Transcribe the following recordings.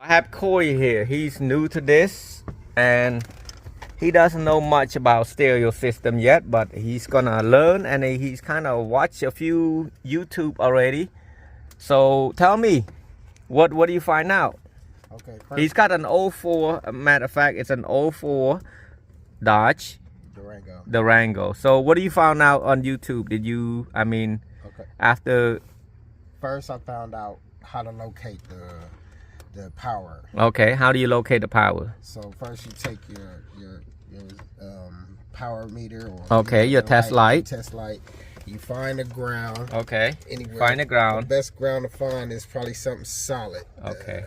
I have Corey here. He's new to this and he doesn't know much about stereo system yet, but he's gonna learn and he's kind of watched a few YouTube already. So tell me, what do you find out? Okay, He's got an '04. Matter of fact, it's an '04 Dodge Durango. So what do you found out on YouTube? Okay. After First, I found out how to locate the power. Okay, how do you locate the power? So first, you take your power meter or your test light. Test light. You find the ground. Okay. Anywhere. Find the ground. The best ground to find is probably something solid. Okay.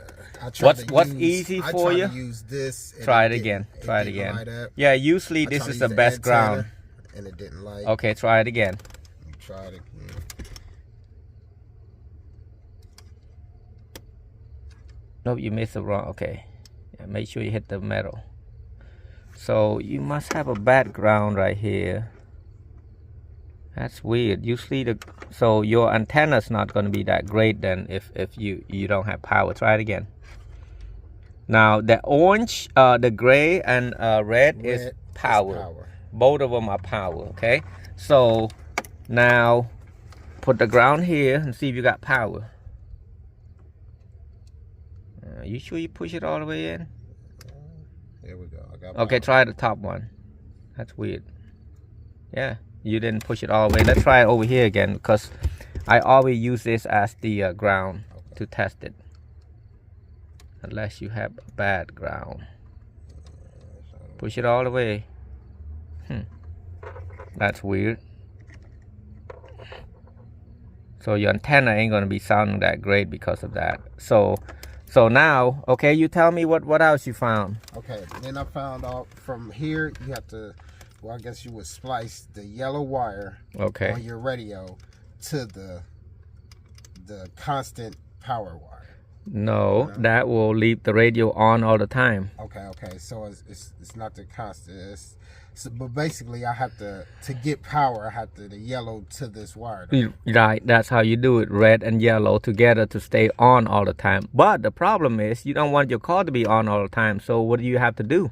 What's easy for you? I tried to use this. Try it again. Try it again. Yeah, usually this is the best ground. And it didn't light. Okay, try it again. You tried it again. Nope, you missed it wrong. Okay. Yeah, make sure you hit the metal. So you must have a bad ground right here. That's weird. Usually so your antenna's not going to be that great then if you don't have power. Try it again. Now the orange, the gray and red is power. Both of them are power. Okay. So now put the ground here and see if you got power. You sure you push it all the way in? There we go. I got okay, try the top one. That's weird. Yeah, you didn't push it all the way. Let's try it over here again because I always use this as the ground to test it. Unless you have bad ground. Push it all the way. That's weird. So your antenna ain't gonna be sounding that great because of that. So now, okay, you tell me what else you found. Okay, then I found out from here you have to, well, I guess you would splice the yellow wire on your radio to the constant power wire. No, that will leave the radio on all the time. Okay, so it's not the constant. But basically, I have to get power. I have the yellow to this wire. Right, that's how you do it. Red and yellow together to stay on all the time. But the problem is you don't want your car to be on all the time. So what do you have to do?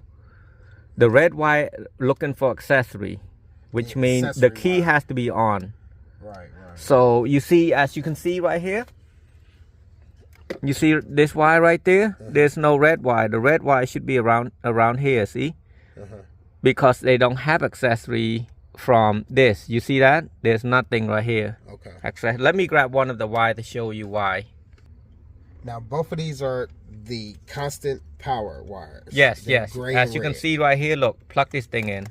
The red wire looking for accessory, which means the key has to be on. Right. So you see, as you can see right here, you see this wire right there? There's no red wire. The red wire should be around here. See? Because they don't have accessory from this. You see that? There's nothing right here. Okay. Let me grab one of the wire to show you why. Now both of these are the constant power wires. Yes. As you can see right here, look, plug this thing in.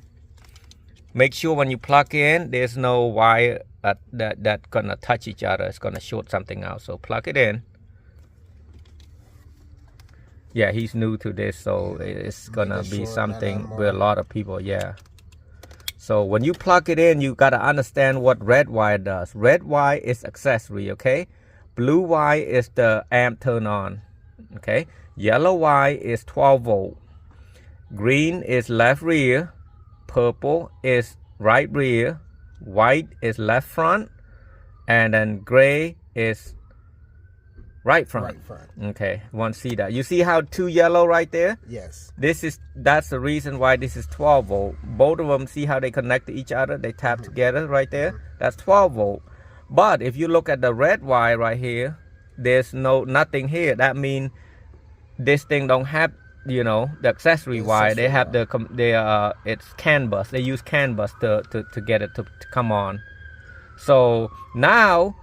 Make sure when you plug in, there's no wire that's gonna touch each other. It's gonna short something out. So plug it in. Yeah, he's new to this, so it's gonna be something with a lot of people. Yeah. So when you plug it in, you gotta understand what red wire does. Red wire is accessory, okay? Blue wire is the amp turn on, okay? Yellow wire is 12 volt. Green is left rear. Purple is right rear. White is left front. And then gray is right front. Okay, want to see that? You see how two yellow right there? Yes. That's the reason why this is 12 volt. Both of them, see how they connect to each other? They tap together right there. That's 12 volt. But if you look at the red wire right here, there's nothing here. That means this thing don't have, the accessory wire. They have it's CAN bus. They use CAN bus to get it to come on. So now,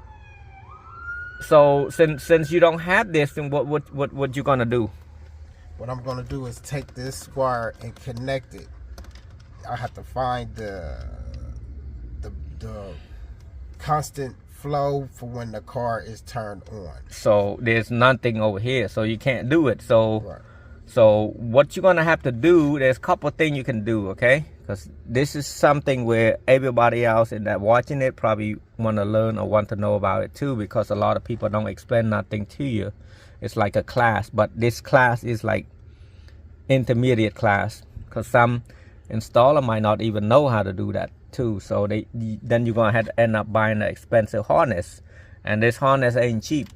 since you don't have this, then what you gonna do? What I'm gonna do is take this wire and connect it. I have to find the constant flow for when the car is turned on. So there's nothing over here, so you can't do it. So what you're gonna have to do, there's a couple of things you can do, okay? Because this is something where everybody else in that watching it probably want to learn or want to know about it too, because a lot of people don't explain nothing to you. It's like a class, but this class is like intermediate class, because some installer might not even know how to do that too. So then you're gonna have to end up buying an expensive harness, and this harness ain't cheap.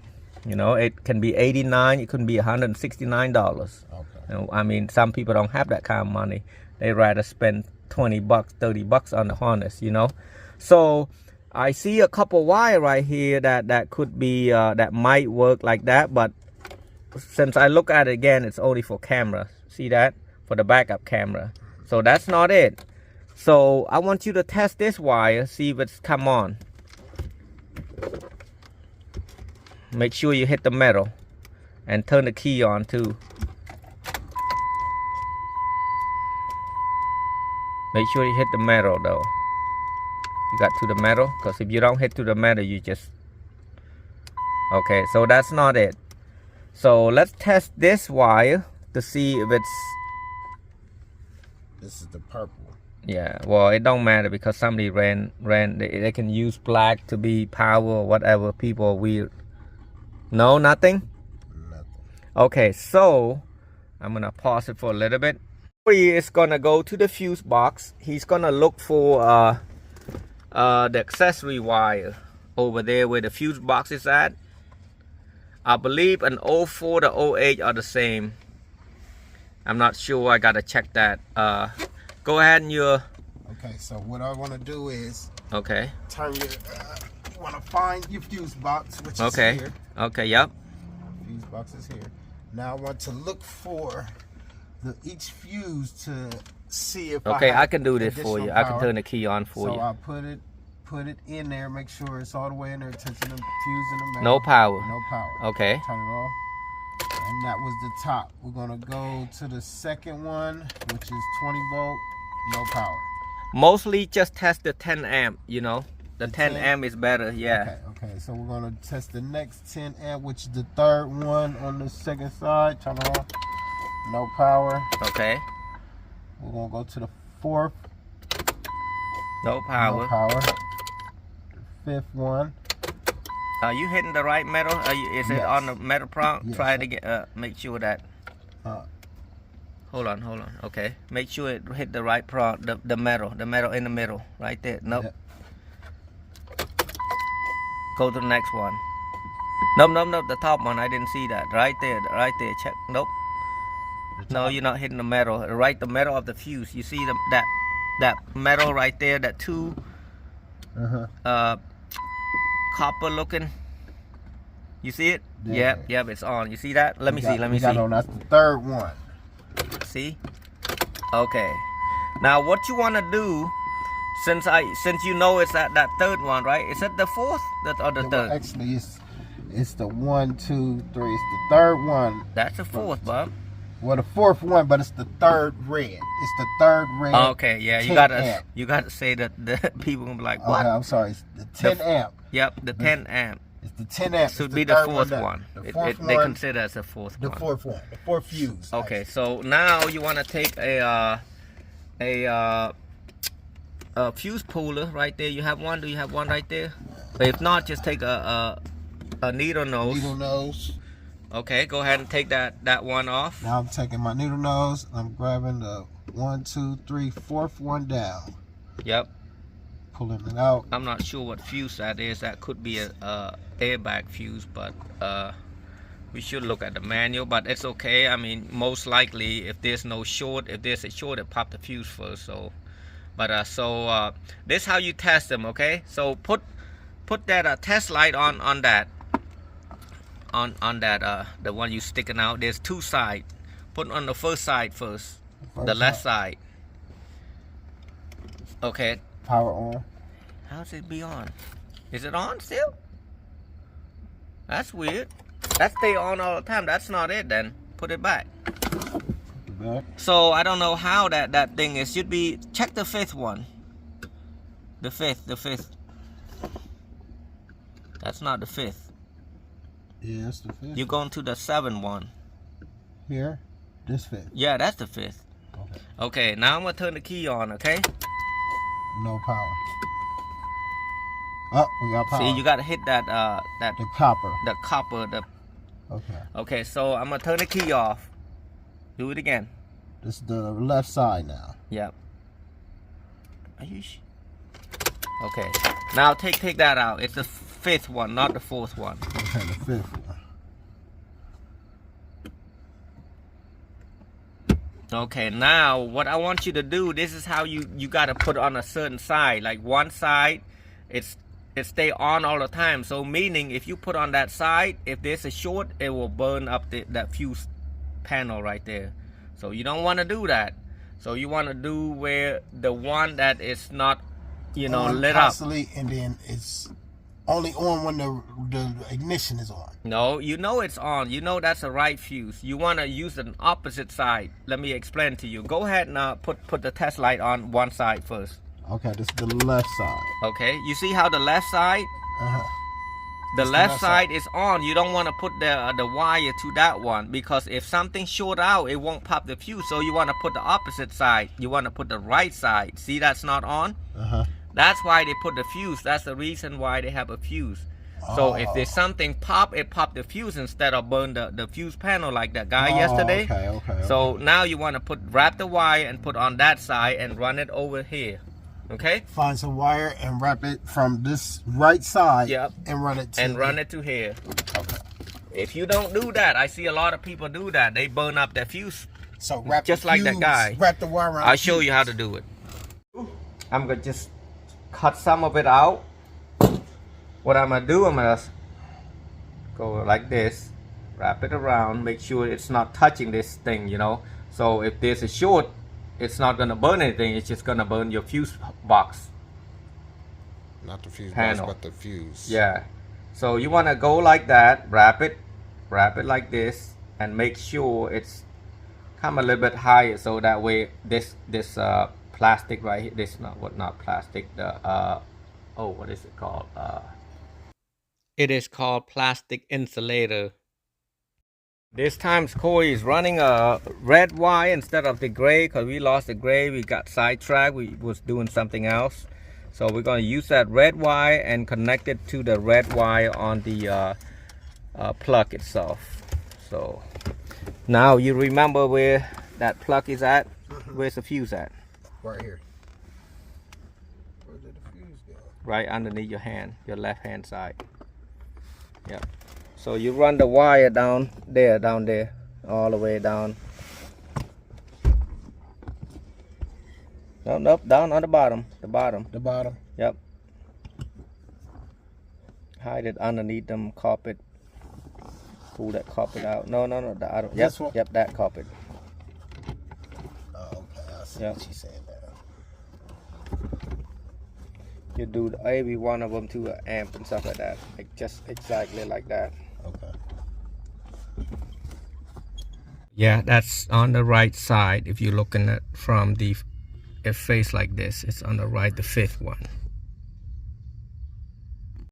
You know, it can be $89. It could be $169. Okay. I mean, some people don't have that kind of money. They rather spend $20, $30 on the harness. You know, so I see a couple wire right here that could be that might work like that, but since I look at it again, it's only for camera. See that? For the backup camera. So that's not it. So I want you to test this wire, see if it's come on. Make sure you hit the metal and turn the key on too. Make sure you hit the metal though. You got to the metal, because if you don't hit to the metal, you just... Okay, so that's not it. So let's test this wire to see if it's... This is the purple. Yeah, well, it don't matter because somebody ran they can use black to be power or whatever. People are weird. No, nothing? Nothing. Okay, so I'm gonna pause it for a little bit. He is gonna go to the fuse box. He's gonna look for the accessory wire over there where the fuse box is at. I believe an 04 to 08 are the same. I'm not sure. I gotta check that. Go ahead and you're... Okay, so what I want to do is... Okay. Turn your... you want to find your fuse box, which is here. Okay, yep. Fuse box is here. Now I want to look for each fuse to see if okay, I can do this for you. I can turn the key on for you. So I put it in there, make sure it's all the way in there, touching the fuse in the middle. No power. No power. Okay. Turn it off. And that was the top. We're gonna go to the second one, which is 20 volt, no power. Mostly just test the 10 amp, you know. The 10 amp is better, yeah. Okay, so we're gonna test the next 10 amp, which is the third one on the second side. Turn it on. No power. Okay. We're gonna go to the fourth. No power. No power. The fifth one. Are you hitting the right metal? Is it on the metal prong? Yes. Try to get make sure that. Hold on. Okay, make sure it hit the right prong, the metal in the middle, right there. Nope. Yep. Go to the next one. Nope. The top one. I didn't see that. Right there. Check. Nope. No, you're not hitting the metal. Right, the metal of the fuse. You see that metal right there. That two. Copper looking. You see it? Yeah. Yep, it's on. You see that? Let me see. That's the third one. See? Okay. Now what you want to do, since you know it's at that third one, right? Is it the fourth or the third? Well, actually, it's the 1, 2, 3. It's the third one. That's the fourth, Bob. Well, the fourth one, but it's the third red. It's the third red. Okay, yeah, you gotta say that the people gonna be like, what? Okay, I'm sorry. It's the 10 amp. Yep, the 10 amp. It's the 10 amp. Should be the fourth one. They consider as a fourth one. The fourth one. The fourth fuse. Okay, so now you want to take a fuse puller right there. You have one? Do you have one right there? If not, just take a needle nose. Needle nose. Okay, go ahead and take that one off. Now I'm taking my needle nose. I'm grabbing the 1, 2, 3, fourth one down. Yep. Pulling it out. I'm not sure what fuse that is. That could be a airbag fuse, but we should look at the manual. But it's okay. I mean, most likely, if there's a short, it pop the fuse first. So, but this is how you test them. Okay. So put that test light on that. On that the one you sticking out. There's two sides. Put on the first side first. The left side. Okay. Power on. How's it be on? Is it on still? That's weird. That stay on all the time. That's not it then. Put it back. So I don't know how that thing is. Should be, check the fifth one. The fifth. That's not the fifth. Yeah, that's the fifth. You're going to the 7 one. Here? This fifth? Yeah, that's the fifth. Okay, now I'm going to turn the key on, okay? No power. Oh, we got power. See, you got to hit that the copper. The copper. Okay, so I'm going to turn the key off. Do it again. This is the left side now. Yep. Are you Okay. Now take that out. It's the fifth one, not the fourth one. Okay, the fifth one. Okay, now what I want you to do, this is how you got to put on a certain side. Like one side, it stay on all the time. So meaning if you put on that side, if there's a short, it will burn up that fuse panel right there. So you don't want to do that. So you want to do where the one that is not, you know, lit up. And then it's only on when the ignition is on. No, you know it's on. You know that's the right fuse. You want to use an opposite side. Let me explain to you. Go ahead and put the test light on one side first. Okay, this is the left side. Okay, you see how the left side? The left side is on. You don't want to put the wire to that one, because if something short out, it won't pop the fuse. So you want to put the opposite side. You want to put the right side. See, that's not on. That's why they put the fuse. That's the reason why they have a fuse. So if there's something pop, it pop the fuse instead of burn the fuse panel like that guy yesterday. Okay. So now you want to wrap the wire and put on that side and run it over here. Okay. Find some wire and wrap it from this right side. Yep. And run it to here. Okay. If you don't do that, I see a lot of people do that. They burn up their fuse. So wrap just like that guy. Wrap the wire around. I'll show you how to do it. I'm gonna just cut some of it out. What I'm gonna do, I'm gonna go like this, wrap it around, make sure it's not touching this thing, you know. So if there's a short, it's not gonna burn anything. It's just gonna burn your fuse box. Not the fuse panel. box, but the fuse. Yeah. So you wanna go like that, wrap it like this, and make sure it's come a little bit higher, so that way this plastic right here, this not plastic, the what is it called? It is called plastic insulator. This time Corey is running a red wire instead of the gray, because we lost the gray. We got sidetracked. We was doing something else. So we're going to use that red wire and connect it to the red wire on the plug itself. So now you remember where that plug is at? Where's the fuse at? Right here. Where did the fuse go? Right underneath your hand, your left hand side. Yep. So you run the wire down there, all the way down. Nope, down on the bottom. The bottom. Yep. Hide it underneath them carpet. Pull that carpet out. No, the other. Yep, that carpet. Oh, okay. I see what she's saying there. You do every one of them to an amp and stuff like that. Like just exactly like that. Okay. Yeah, that's on the right side. If you're looking at from the face like this, it's on the right, the fifth one.